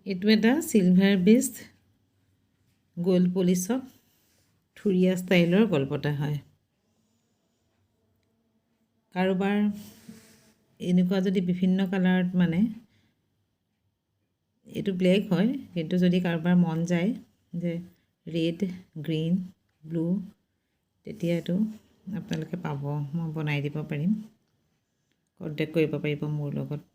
এইটো এটা silver based gold পলিচত থুৰীয়া ষ্টাইলৰ গলপতা হয়। কাৰোবাৰ এনেকুৱা যদি বিভিন্ন কালাৰত মানে এইটো ব্লেক হয়, কিন্তু যদি কাৰোবাৰ মন যায় যে ৰেড, গ্ৰীণ, ব্লু, তেতিয়া এইটো আপোনালোকে পাব, মই বনাই দিব পাৰিম। কণ্টেক্ট কৰিব পাৰিব মোৰ লগত।